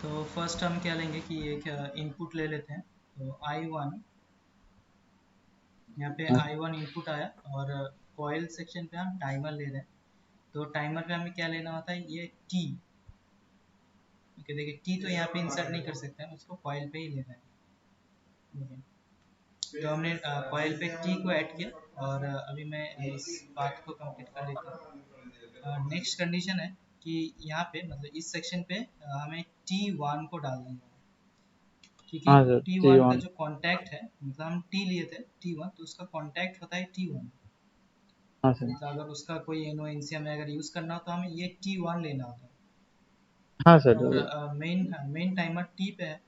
तो फर्स्ट हम क्या लेंगे कि एक इनपुट ले लेते हैं। तो I1, यहाँ पे I1 इनपुट आया और कॉइल सेक्शन पे हम टाइमर ले रहे हैं। तो टाइमर पे हमें क्या लेना होता है, ये टी। ओके, देखिए टी तो यहाँ पे इंसर्ट नहीं कर सकते हैं, उसको कॉइल पे ही लेना है। तो हमने कॉइल पे टी को ऐड किया और अभी मैं इस बात को कंप्लीट कर लेता हूँ। नेक्स्ट कंडीशन है कि यहाँ पे मतलब इस सेक्शन पे हमें T1 को डाल देना है, क्योंकि हाँ सर, T1 का T1। जो कांटेक्ट है, मतलब हम T लिए थे T1, तो उसका कांटेक्ट होता है T1। हाँ सर। मतलब अगर उसका कोई एनो एन सी हमें अगर यूज़ करना हो तो हमें ये T1 लेना होता है। हाँ सर। और मेन टाइमर टी पे है,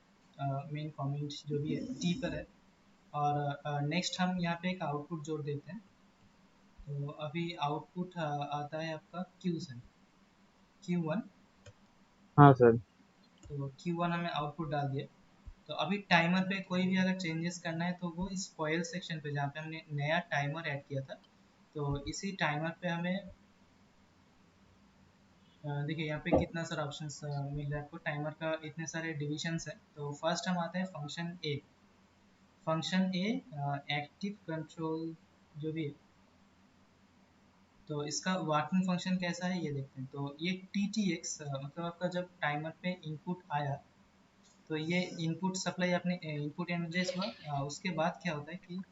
मेन कमेंट जो भी है टी पर है। और नेक्स्ट हम यहाँ पे एक आउटपुट जोड़ देते हैं। तो अभी आउटपुट आता है आपका क्यू से, Q1। हाँ सर। तो Q1 हमें आउटपुट डाल दिया। तो अभी टाइमर पे कोई भी अगर चेंजेस करना है तो वो इस कॉइल सेक्शन पे जहाँ पे हमने नया टाइमर ऐड किया था, तो इसी टाइमर पे हमें देखिए यहाँ पे कितना सारा ऑप्शंस मिल रहा है आपको। टाइमर का इतने सारे डिविजन्स है। तो फर्स्ट हम आते हैं फंक्शन ए। फंक्शन ए एक्टिव कंट्रोल जो भी है, तो इसका वर्किंग फंक्शन कैसा है ये देखते हैं। तो ये TTX मतलब आपका जब टाइमर पे इनपुट आया, तो ये इनपुट सप्लाई अपने इनपुट एनर्जाइज हुआ। उसके बाद क्या होता है कि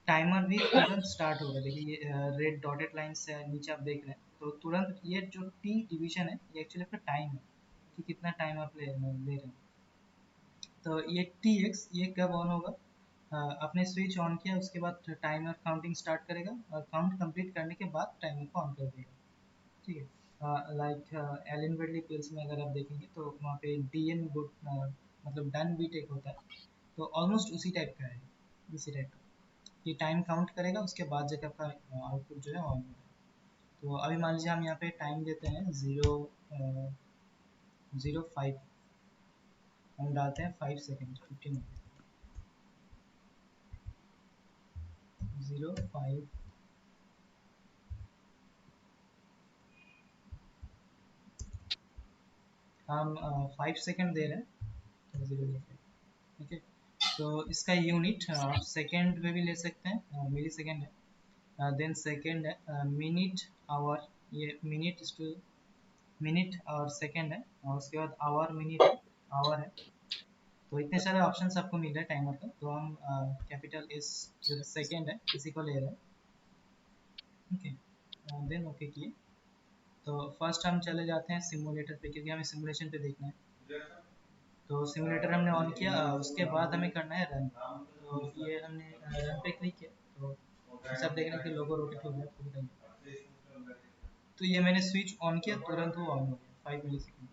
टाइमर भी तुरंत स्टार्ट होगा। देखिए ये रेड डॉटेड लाइन से नीचे आप देख रहे हैं, तो तुरंत ये जो टी डिवीजन है ये एक्चुअली आपका टाइम है कि कितना टाइम आप ले रहे हैं। तो ये TX ये कब ऑन होगा, आपने स्विच ऑन किया उसके बाद टाइमर काउंटिंग स्टार्ट करेगा और काउंट कंप्लीट करने के बाद टाइमर को ऑन कर देगा। ठीक है, लाइक एलन ब्रेडली पिल्स में अगर आप देखेंगे तो वहाँ पे DN गुड मतलब डन बीट एक होता है। तो ऑलमोस्ट उसी टाइप का है, इसी टाइप का कि टाइम काउंट करेगा उसके बाद जब आपका आउटपुट जो है ऑन होगा। तो अभी मान लीजिए हम यहाँ पे टाइम देते हैं 0:05, हम डालते हैं 5 सेकेंड 15 0:05। हम 5 सेकेंड दे रहे हैं, तो 0:05। ठीक है, तो इसका यूनिट आप सेकेंड में भी ले सकते हैं, मिली सेकेंड है। देन सेकेंड है मिनट आवर, ये मिनट टू मिनट और सेकेंड है। और उसके बाद आवर मिनट है, आवर है। तो इतने सारे ऑप्शंस आपको मिल रहे हैं टाइमर का। तो हम कैपिटल एस जो सेकेंड है इसी को ले रहे हैं। ओके, देन ओके किए। तो फर्स्ट हम चले जाते हैं सिमुलेटर पे, क्योंकि हमें सिमुलेशन पे देखना है। तो सिमुलेटर हमने ऑन किया, उसके बाद हमें करना है रन। तो ये हमने रन पे क्लिक किया, तो सब देख रहे हैं कि लोगो रोटेट हो गया, आपको बताइए। तो ये मैंने स्विच ऑन किया, तुरंत वो ऑन हो गया 5 मिली सेकेंड में।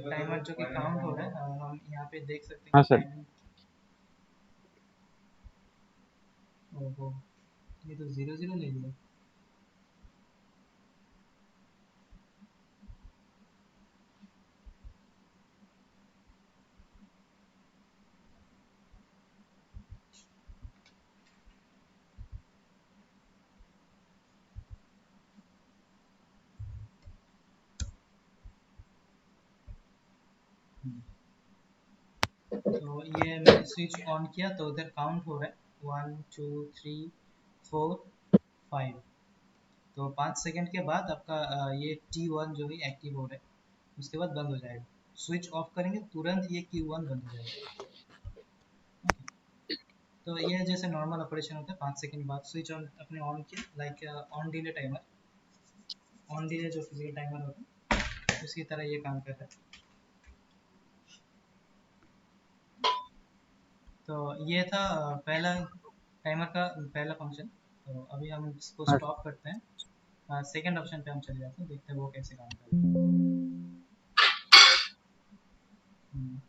टाइमर जो कि काउंट हो रहा है, हम यहाँ पे देख सकते हैं हाँ कि सर। टाइमिंग, ओहो, ये तो 0:0 ले लिया। तो ये मैंने स्विच ऑन किया तो उधर काउंट हो रहा है 1 2 3 4 5। तो 5 सेकंड के बाद आपका ये T1 जो है एक्टिव हो रहा है, उसके बाद बंद हो जाएगा। स्विच ऑफ करेंगे तुरंत ये Q1 बंद हो जाएगा। तो ये जैसे नॉर्मल ऑपरेशन होता है, 5 सेकंड बाद स्विच ऑन अपने ऑन किया, like on delay timer, on delay जो फिजिकल टाइमर होता है उसी तरह ये काम करता है। तो ये था पहला टाइमर का पहला फंक्शन। तो अभी हम इसको हाँ स्टॉप करते हैं, सेकंड ऑप्शन पे हम चले जाते हैं, देखते हैं वो कैसे काम करता है। हम्म,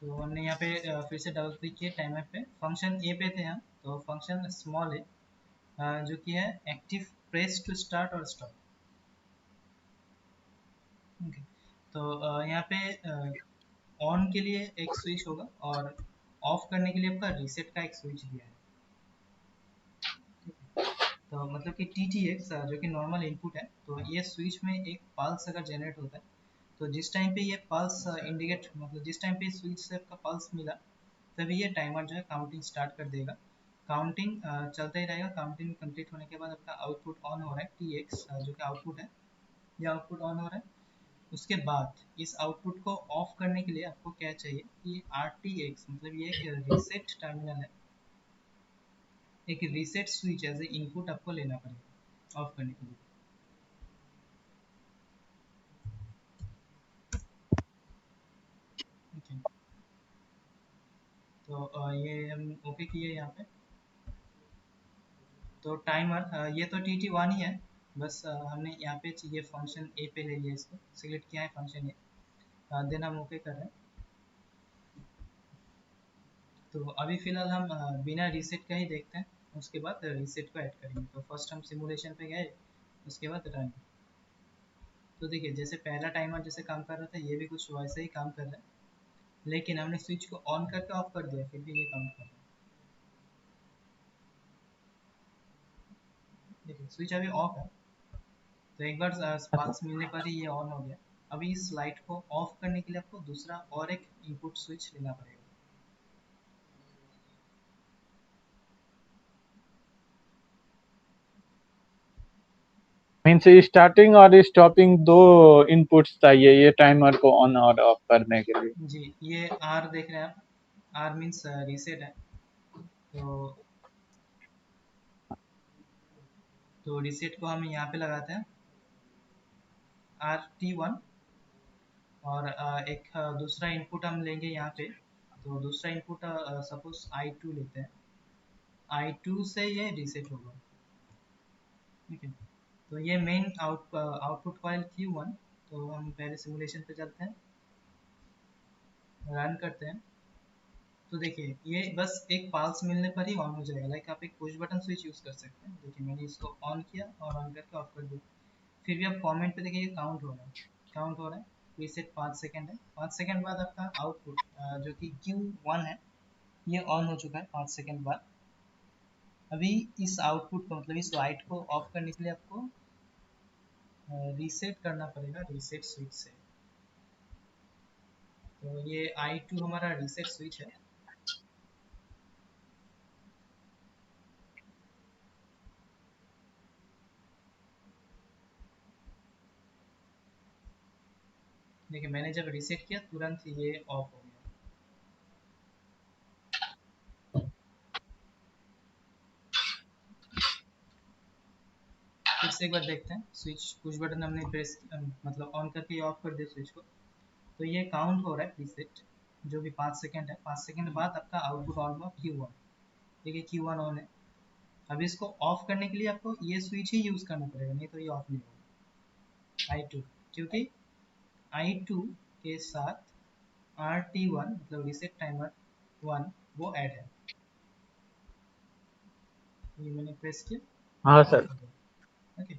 तो हमने यहाँ पे फिर से डबल क्लिक किया टाइमर पे, फंक्शन ए पे थे हम। तो फंक्शन स्मॉल है, जो कि है एक्टिव प्रेस टू स्टार्ट और स्टॉप। ओके, तो यहाँ पे ऑन के लिए एक स्विच होगा और ऑफ करने के लिए आपका रीसेट का एक स्विच दिया है। मतलब कि TTX जो कि नॉर्मल इनपुट है, तो ये स्विच में एक पल्स अगर जनरेट होता है, तो जिस टाइम पे ये पल्स इंडिकेट मतलब जिस टाइम पे स्विच से आपका पल्स मिला, तभी ये टाइमर जो है काउंटिंग स्टार्ट कर देगा। काउंटिंग चलता ही रहेगा। काउंटिंग कंप्लीट होने के बाद आपका आउटपुट ऑन हो रहा है, TX जो कि आउटपुट है, ये आउटपुट ऑन हो रहा है। उसके बाद इस आउटपुट को ऑफ करने के लिए आपको क्या चाहिए कि RTX मतलब ये एक रीसेट टर्मिनल है, एक reset switch as a input आपको लेना पड़ेगा ऑफ करने के लिए। ओके, तो ये हम ओके किए यहाँ पे। तो टाइमर ये तो TT1 ही है, बस हमने यहाँ पे ये फंक्शन ए पे ले लिया, इसको सिलेक्ट किया है फंक्शन ए, देन हम ओके कर रहे हैं। तो अभी फिलहाल हम बिना रीसेट का ही देखते हैं, उसके बाद रीसेट को ऐड करेंगे। तो फर्स्ट हम सिमुलेशन पे गए, उसके बाद रन। तो देखिए जैसे पहला टाइमर जैसे काम कर रहा था, ये भी कुछ वैसे ही काम कर रहा है, लेकिन हमने स्विच को ऑन करके ऑफ कर दिया, फिर भी ये काम कर रहा है। देखिए स्विच अभी ऑफ है, तो एक बार हाँ सर। पल्स मिलने पर ही ये ऑन हो गया। अभी इस लाइट को ऑफ करने के लिए आपको दूसरा और एक इनपुट स्विच लेना पड़ेगा। मीन्स स्टार्टिंग और स्टॉपिंग दो इनपुट्स चाहिए ये टाइमर को ऑन और ऑफ करने के लिए। जी, ये आर देख रहे हैं आप, आर मीन्स रीसेट है। तो रीसेट को हम यहाँ पे लगाते हैं, RT1। और एक दूसरा इनपुट हम लेंगे यहाँ पे। तो दूसरा इनपुट सपोज I2 लेते हैं, I2 से ये रीसेट होगा। ठीक है, तो ये मेन आउटपुट कॉइल Q1। तो हम पहले सिमुलेशन पे चलते हैं, रन करते हैं। तो देखिए ये बस एक पल्स मिलने पर ही ऑन हो जाएगा। लाइक आप एक पुश बटन स्विच यूज़ कर सकते हैं। देखिए मैंने इसको ऑन किया और ऑन करके ऑफ कर दिया। फिर भी आप कमेंट पे देखिए, ये काउंट हो रहा है, काउंट हो रहा है। रीसेट 5 सेकेंड है, 5 सेकेंड बाद आपका आउटपुट जो कि Q1 है, ये ऑन हो चुका है 5 सेकेंड बाद। अभी इस आउटपुट को मतलब इस लाइट को ऑफ करने के लिए आपको रीसेट करना पड़ेगा, रीसेट स्विच से। तो ये I2 हमारा रीसेट स्विच है। देखिए मैंने जब रीसेट किया तुरंत ये ऑफ हो गया। फिर से एक बार देखते हैं, स्विच पुश बटन हमने प्रेस मतलब ऑन करके ऑफ कर दिया स्विच को। तो ये काउंट हो रहा है रीसेट, जो भी 5 सेकेंड है। 5 सेकेंड बाद आपका आउटपुट ऑन हुआ Q1। देखिए Q1 ऑन है। अभी इसको ऑफ करने के लिए आपको ये स्विच ही यूज़ करना पड़ेगा, नहीं तो ये ऑफ नहीं होगा I2, क्योंकि I2 के साथ RT1 मतलब रीसेट टाइमर 1 वो ऐड है। ये मैंने प्रेस हाँ किया, सर। ऑफ हो गया। ओके,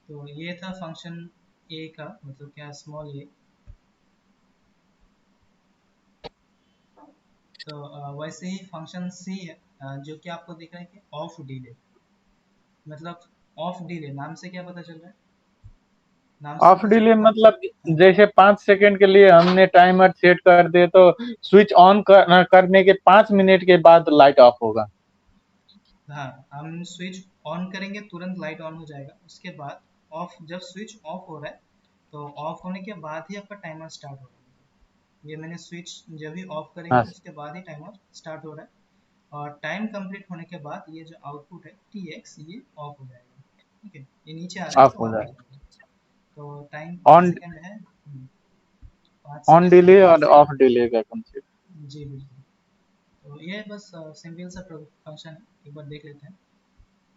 तो ये था फंक्शन ए का, मतलब क्या स्मॉल ए। तो वैसे ही फंक्शन सी है, जो कि आपको दिख रहा है कि ऑफ डिले, मतलब ऑफ डिले नाम से क्या पता चल रहा है, नाम से ऑफ पता चल डिले रहा है। मतलब हाँ, जैसे 5 सेकंड के लिए हमने टाइमर सेट कर दिए तो स्विच ऑन करने के 5 मिनट के बाद लाइट ऑफ होगा। हाँ, हम स्विच ऑन करेंगे तुरंत लाइट ऑन हो जाएगा। उसके बाद ऑफ, जब स्विच ऑफ हो रहा है, तो ऑफ होने के बाद ही आपका टाइमर स्टार्ट हो रहा है। ये मैंने स्विच जब भी ऑफ करेंगे हाँ उसके बाद ही टाइमर स्टार्ट हो रहा है। और टाइम कंप्लीट होने के बाद ये जो आउटपुट है TX, ये ऑफ हो जाएगा। ठीक है, ये नीचे आ रहा है ऑफ तो हो ऑफ हो जाएगा। जाएगा। तो टाइम पाँच ऑन सेकेंड है, 5 ऑन सेकेंड डिले और ऑफ डिले का कंसेप्ट। जी बिल्कुल। तो ये बस सिंपल सा फंक्शन है, एक बार देख लेते हैं।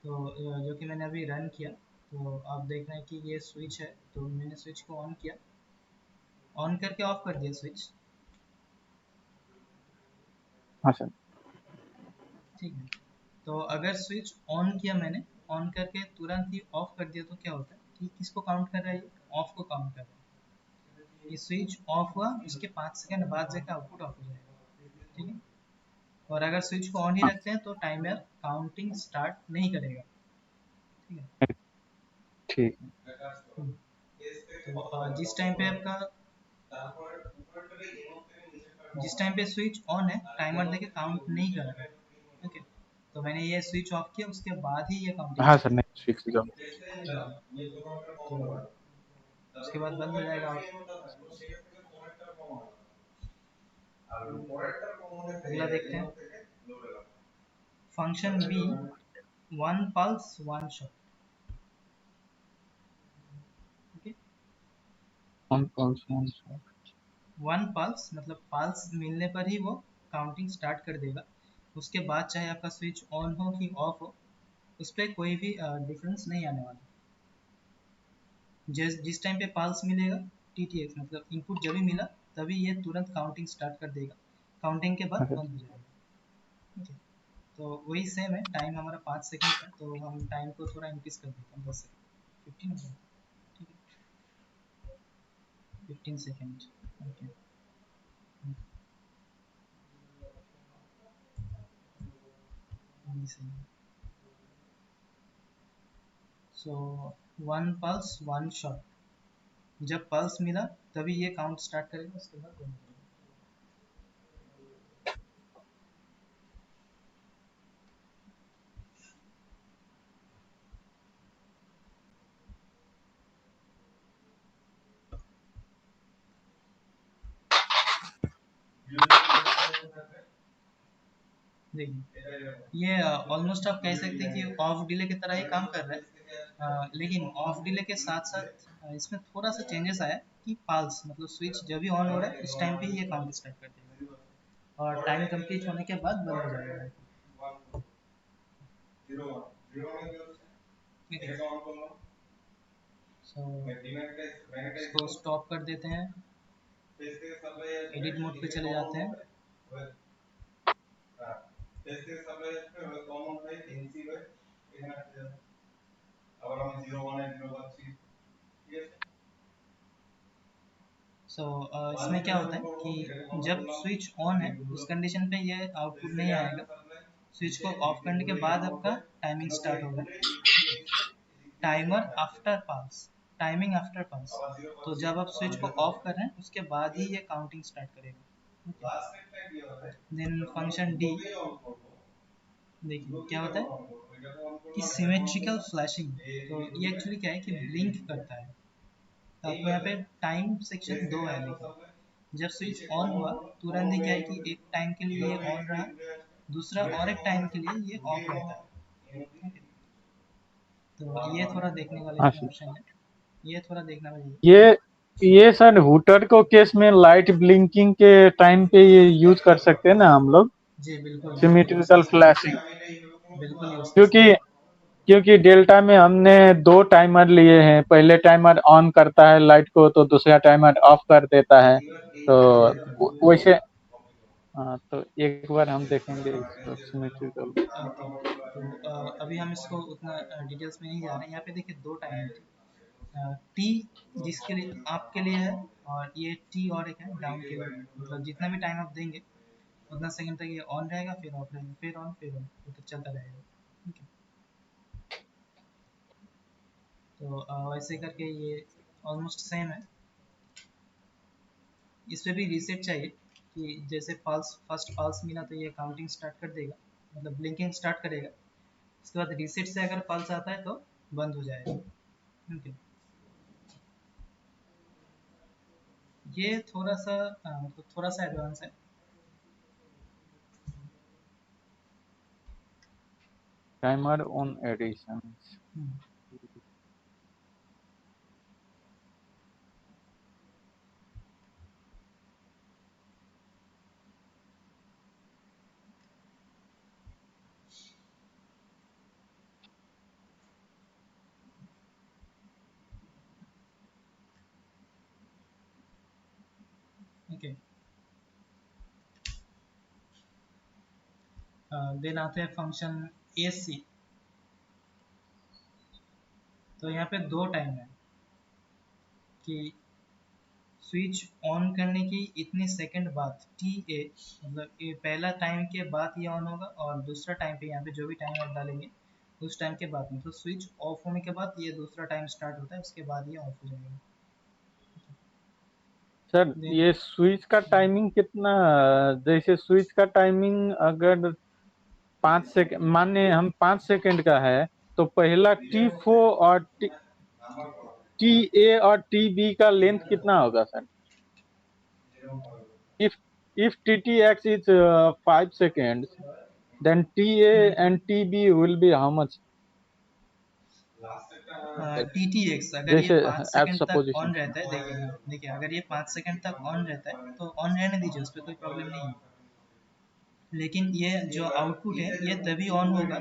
तो जो कि मैंने अभी रन किया, तो आप देख रहे हैं कि ये स्विच है। तो मैंने स्विच को ऑन किया, ऑन करके ऑफ कर दिया स्विच। हाँ सर। ठीक है, तो अगर स्विच ऑन किया मैंने, ऑन करके तुरंत ही ऑफ कर दिया, तो क्या होता है कि किसको काउंट कर रहा है, ये ऑफ को काउंट कर रहा है। ये स्विच ऑफ हुआ, उसके 5 सेकंड बाद जाकर आउटपुट ऑफ हो जाएगा। ठीक है, और अगर स्विच को ऑन ही हाँ, रखते हैं तो टाइमर काउंटिंग स्टार्ट नहीं करेगा। ठीक है। ठीक। तो जिस टाइम पे स्विच ऑन है टाइमर देखे काउंट नहीं कर रहा है। ओके, तो मैंने ये स्विच ऑफ किया उसके बाद ही ये काउंटिंग हाँ सर, स्टार्ट। नेक्स्ट फिक्स जाओ। तो उसके बाद बंद हो जाएगा। अगला देखते हैं function B, one pulse one shot. Okay, one pulse मतलब पल्स मिलने पर ही वो काउंटिंग स्टार्ट कर देगा। उसके बाद चाहे आपका स्विच ऑन हो कि ऑफ हो, उस पर कोई भी डिफरेंस नहीं आने वाला। जिस टाइम पे पल्स मिलेगा, टीटीएक्स मतलब इनपुट जब भी मिला तभी ये तुरंत काउंटिंग स्टार्ट कर देगा, काउंटिंग के बाद बंद हो जाएगा। ठीक है। तो वही सेम है, टाइम हमारा 5 सेकंड था तो हम टाइम को थोड़ा इंक्रीज कर देते हैं 10 सेकंड, 15 हो गया। ठीक है, 15 सेकंड। ओके, सही है। So one pulse one shot, जब पल्स मिला तभी ये काउंट स्टार्ट करेगा, उसके बाद बंद हो जाएगा। देखिए, ये ऑलमोस्ट आप कह सकते हैं कि ऑफ डिले की तरह ही काम कर रहा है। लेकिन ऑफ डिले के साथ साथ इसमें थोड़ा सा चेंजेस आया कि पाल्स मतलब स्विच जब भी ऑन हो रहा है उस टाइम पे ही ये काउंट स्टार्ट कर देगा और टाइम कंप्लीट होने के बाद बंद हो जाएगा। सो इसको स्टॉप कर देते हैं, एडिट मोड पे चले जाते हैं। इसमें क्या होता है कि जब स्विच ऑन है उस कंडीशन पे ये आउटपुट नहीं आएगा। स्विच को ऑफ करने के बाद आपका टाइमिंग स्टार्ट होगा, टाइमर आफ्टर पास, टाइमिंग आफ्टर पास। तो जब आप स्विच को ऑफ कर रहे हैं उसके बाद ही ये काउंटिंग स्टार्ट करेगा। देन फंक्शन डी, देखिए क्या होता है कि सिमेट्रिकल फ्लैशिंग। तो ये एक्चुअली क्या है कि ब्लिंक करता है। तो आपको यहाँ पे टाइम सेक्शन दो है, लेकिन जब स्विच ऑन हुआ तुरंत ही क्या है कि एक टाइम के लिए ये ऑन रहा, दूसरा और एक टाइम के लिए ये ऑफ रहता है। ठीक है? तो ये थोड़ा देखने वाले हाँ इसमें सर, ऑप्शन है, ये थोड़ा देखना चाहिए। ये ये सर हुटर को केस में लाइट ब्लिंकिंग के टाइम पे ये यूज कर सकते हैं ना हम लोग, जी बिल्कुल बिल्कुल यूज़ कर सिमेट्रिकल सकते फ्लैशिंग। हैं, बिल्कुल यूज़ कर क्योंकि सकते हैं। क्योंकि डेल्टा में हमने दो टाइमर लिए हैं, पहले टाइमर ऑन करता है लाइट को तो दूसरा टाइमर ऑफ कर देता है। तो जी बिल्कुल। वैसे हाँ, तो एक बार हम देखेंगे इसको सिमेट्रिकल। तो अभी हम इसको उतना डिटेल्स में नहीं जा रहे हैं। यहाँ पे देखिए दो टाइम है, टी जिसके लिए आपके लिए है, और ये टी और एक है डाउन के लिए। मतलब जितना भी टाइम आप देंगे उतना सेकंड तक ये ऑन रहेगा, फिर ऑफ रहेगा, फिर ऑन फिर ऑन, तो चलता रहेगा। ठीक है। तो वैसे करके ये ऑलमोस्ट सेम है। इस पे भी रीसेट चाहिए कि जैसे पल्स फर्स्ट पल्स मिला तो ये काउंटिंग स्टार्ट कर देगा, मतलब ब्लिंकिंग स्टार्ट करेगा। उसके बाद रीसेट से अगर पल्स आता है तो बंद हो जाएगा। ठीक है। ये थोड़ा सा मतलब थोड़ा सा एडवांस है। Timer on addition. Hmm, okay. Then आते हैं फंक्शन ए सी। तो यहाँ पे दो टाइम है कि स्विच ऑन करने की इतने सेकंड बाद टी ए, मतलब ये पहला टाइम के बाद ये ऑन होगा, और दूसरा टाइम पे यहाँ पे जो भी टाइम आप डालेंगे उस टाइम के बाद, मतलब स्विच ऑफ होने के बाद ये दूसरा टाइम स्टार्ट होता है, उसके बाद ये ऑफ हो जाएगा। सर देन ये स्विच का टाइमिंग कितना, जैसे स्विच का टाइमिंग अगर 5 सेकंड, माने हम 5 सेकंड का है, तो पहला T4 और टी ए और टी बी का लेंथ कितना होगा sir? if if TTX is 5 seconds, then TA and TB will be how much? T T x अगर ये जैसे 5 सेकंड एज तक सपोजिशन। ऑन रहता है, देखिए देखिए अगर ये 5 सेकंड तक ऑन रहता है तो ऑन रहने दीजिए, उस पर कोई प्रॉब्लम नहीं है। लेकिन ये जो आउटपुट है ये तभी ऑन होगा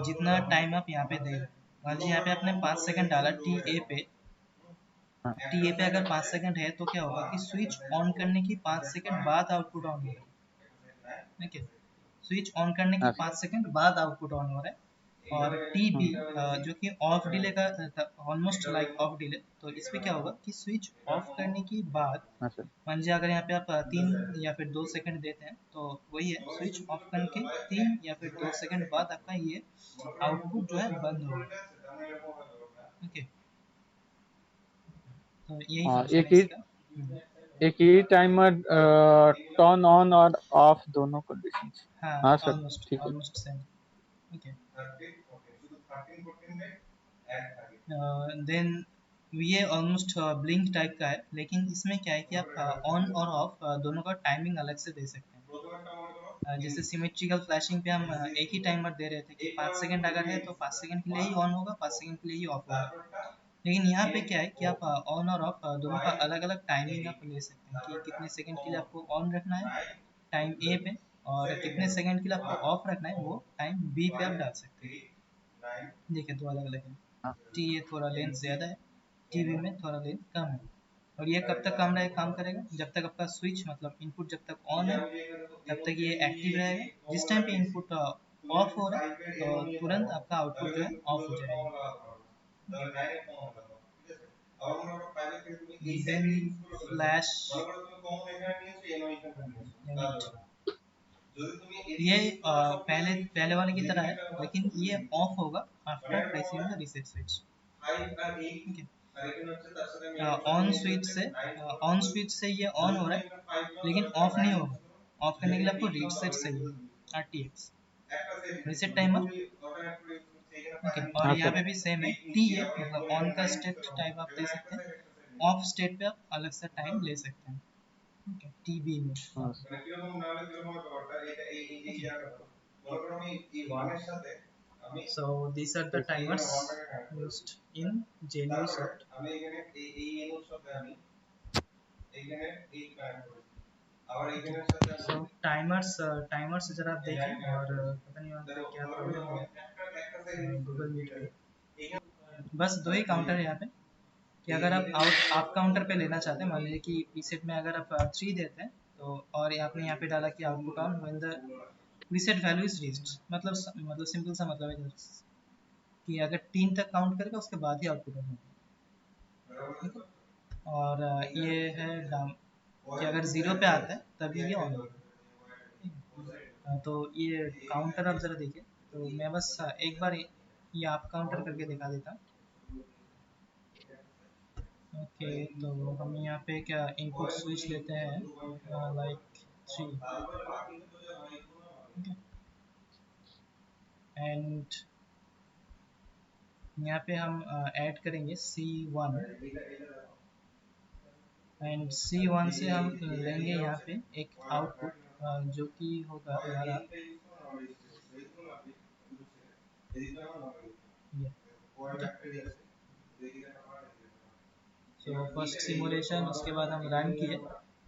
जितना टाइम आप यहाँ पे दे रहे हो। मान लीजिए यहाँ पे आपने 5 सेकंड डाला हाँ। टी ए पे अगर 5 सेकंड है तो क्या होगा कि स्विच ऑन करने की 5 सेकंड बाद आउटपुट ऑन होगा। ठीक है, स्विच ऑन करने की हाँ सर। 5 सेकंड बाद आउटपुट ऑन हो रहा है। और टी बी हम्म। जो कि ऑफ डिले का ऑलमोस्ट लाइक ऑफ डिले, तो इस पे क्या होगा कि स्विच ऑफ करने के बाद, हाँ सर। मान लीजिए अगर यहाँ पे आप 3 या फिर 2 सेकंड देते हैं तो वही है, स्विच ऑफ करके 3 या फिर 2 सेकंड बाद आपका ये आउटपुट जो है बंद होगा। ओके, तो यही हाँ, फंक्शन है इसका। एक ही टाइमर टर्न ऑन और ऑफ दोनों कंडीशन। हाँ, हाँ सर। ऑलमोस्ट ठीक है। Almost same. ओके, देन ये ऑलमोस्ट ब्लिंक टाइप का है, लेकिन इसमें क्या है कि आप ऑन और ऑफ दोनों का टाइमिंग अलग से दे सकते हैं। जैसे सिमेट्रिकल फ्लैशिंग पे हम एक ही टाइमर दे रहे थे कि 5 सेकंड अगर है तो 5 सेकंड के लिए ही ऑन होगा, 5 सेकंड के लिए ही ऑफ होगा। लेकिन यहाँ पे क्या है कि आप ऑन और ऑफ दोनों का अलग अलग टाइमिंग आप ले सकते हैं कि कितने सेकंड के लिए आपको ऑन रखना है टाइम ए पे, और कितने सेकंड के लिए आपको ऑफ रखना है वो टाइम बी पे आप डाल सकते हैं। देखिए दो अलग अलग है। हाँ। टी ए थोड़ा लेंथ ज़्यादा है, टीवी में थोड़ा लेंथ कम है। और ये कब तक काम करेगा, जब तक आपका स्विच मतलब इनपुट जब तक ऑन है तब तक ये एक्टिव रहेगा। जिस टाइम पे इनपुट ऑफ हो रहा है तो तुरंत आपका आउटपुट जो है ऑफ हो जाएगा। देन फ्लैश ये पहले पहले वाले की तरह है, लेकिन ये ऑफ होगा after pressing the reset switch. ठीक है, ऑन स्विच से ये ऑन हो रहा है, लेकिन ऑफ नहीं होगा। ऑफ करने के लिए आपको रीसेट चाहिए, आरटीएक्स रीसेट टाइमर। ओके, और हाँ यहाँ सर। पे भी सेम है, टी ए मतलब ऑन का स्टेट टाइम आप दे सकते हैं, ऑफ स्टेट पे आप अलग से टाइम ले सकते हैं। ओके, टी बी में। हाँ sir. So these are the timers used in JLU soft. So timers जरा आप देखें, और पता नहीं वहाँ पे क्या प्रॉब्लम है गूगल मीट पे। बस दो ही काउंटर है यहाँ पे, कि अगर आप काउंटर पे लेना चाहते हैं, मान लीजिए कि प्रीसेट में अगर आप 3 देते हैं तो, और आपने यहाँ पे डाला कि output on when the preset value is reached, मतलब सिंपल सा मतलब है कि अगर 3 तक काउंट करेगा उसके बाद ही आउटपुट ऑन होगा। और ये है डाउन, कि अगर 0 पे आता है तभी ये ऑन होगा। तो ये काउंटर आप ज़रा देखिए, तो मैं बस एक बार ये आप काउंटर करके दिखा देता हूँ। ओके, तो हम यहाँ पे क्या इनपुट स्विच लेते हैं लाइक 3, एंड यहाँ पे हम ऐड करेंगे C1, एंड C1 से हम लेंगे यहाँ पे एक आउटपुट जो कि होगा हमारा ये। सो फर्स्ट सिमुलेशन, उसके बाद हम रन किए,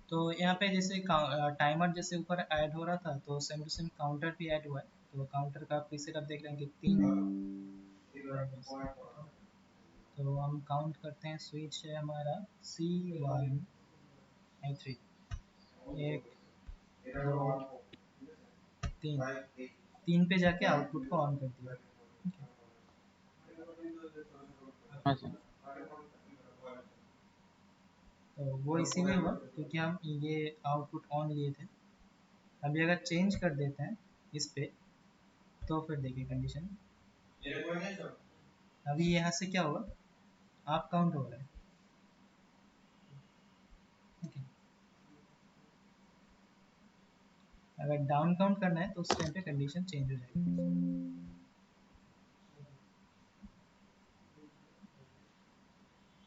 तो यहाँ पे जैसे टाइमर जैसे ऊपर ऐड हो रहा था तो सेम टू सेम काउंटर भी ऐड हुआ है। तो काउंटर का प्रीसेट आप देख रहे हैं कि 3, तो हम काउंट करते हैं। स्विच है हमारा C1 3, 1 2 3, पे जाके आउटपुट को ऑन कर दिया। हाँ सर। तो वो इसीलिए हुआ क्योंकि हम ये आउटपुट ऑन लिए थे। अभी अगर चेंज कर देते हैं इस पे, तो फिर देखिए कंडीशन, अभी यहाँ से क्या होगा, आप काउंट हो रहा है। ओके, अगर डाउन काउंट करना है तो उस टाइम पे कंडीशन चेंज हो जाएगी।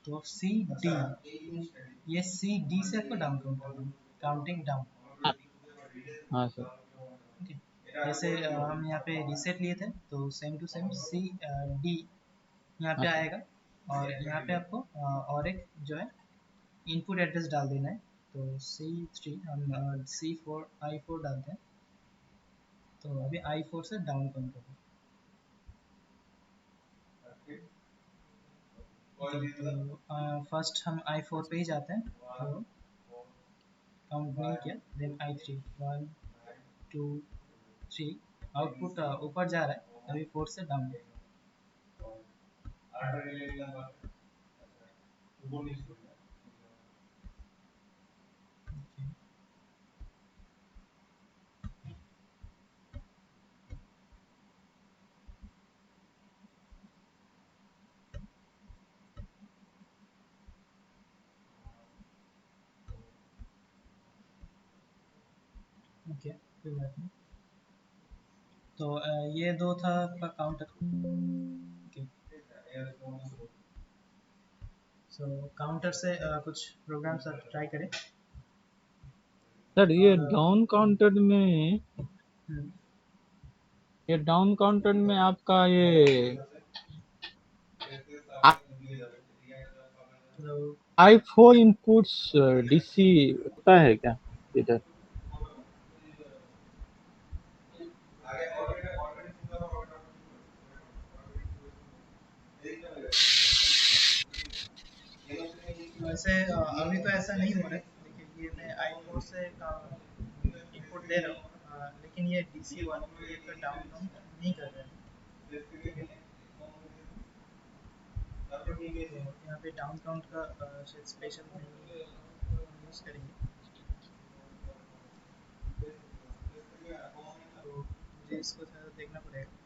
तो सी डी, ये सी डी से आपको डाउन काउंट करना है, काउंटिंग डाउन। हाँ हाँ सर। ओके, जैसे हम यहाँ पे रीसेट लिए थे तो same to same C D यहाँ हाँ पे सर। आएगा, और यहाँ पे आपको और एक जो है इनपुट एड्रेस डाल देना है। तो C3 हम C4 I4 डालते हैं, तो अभी I4 से डाउन काउंट होगा। तो फर्स्ट हम I4 पे ही जाते हैं, तो काउंट नहीं किया, देन I3 1 2 3, आउटपुट ऊपर जा रहा है, अभी 4 से डाउन। ओके, कोई बात नहीं। तो ये दो था आपका काउंटर। ओके, सो काउंटर से कुछ प्रोग्राम्स आप ट्राई करें। सर ये डाउन काउंटर में, हम्म, ये डाउन काउंटर में आपका ये तो I4 इनपुट्स DC होता है क्या इधर? वैसे अभी तो ऐसा नहीं हो रहा है। देखिए ये मैं I4 से इनपुट दे रहा हूँ, लेकिन ये DC1 ये तो डाउन काउंट नहीं कर रहा है। तो यहाँ पे डाउन काउंट का शायद स्पेशल मेनू यूज़ करेंगे, तो मुझे इसको ज़्यादा देखना पड़ेगा।